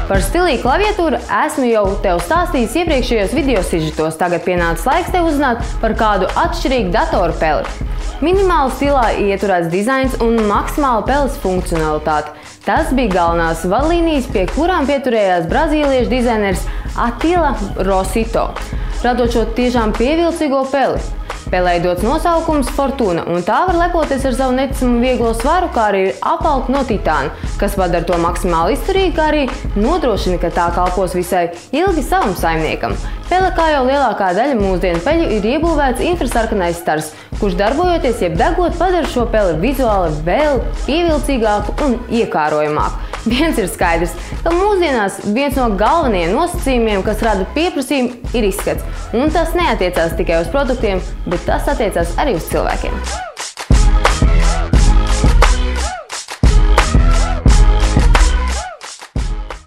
Par stilīgu klaviatūru esmu jau tev stāstījis iepriekšējos video sižetos, tagad pienācis laiks tev uzzināt par kādu atšķirīgu datoru peli. Minimāli stilā ieturēts dizains un maksimāla peles funkcionalitāte. Tas bija galvenās vadlīnijas, pie kurām pieturējās brazīliešu dizaineris Attila Rosito, radot šo tiešām pievilcīgo peli. Pelei dots nosaukums Fortuna, un tā var lepoties ar savu neticamu vieglo svaru, kā arī apvalku no titāna, kas padara to maksimāli izturīgu, kā arī nodrošina, ka tā kalpos visai ilgi savam saimniekam. Pele, kā jau lielākā daļa mūsdienu peļu, ir iebūvēts infrasarkanais stars, kurš darbojoties jeb degot padara šo peli vizuāli vēl pievilcīgāku un iekārojamāku. Viens ir skaidrs, ka mūsdienās viens no galvenajiem nosacījumiem, kas rada pieprasījumu, ir izskats. Un tas neatiecās tikai uz produktiem, bet tas attiecās arī uz cilvēkiem.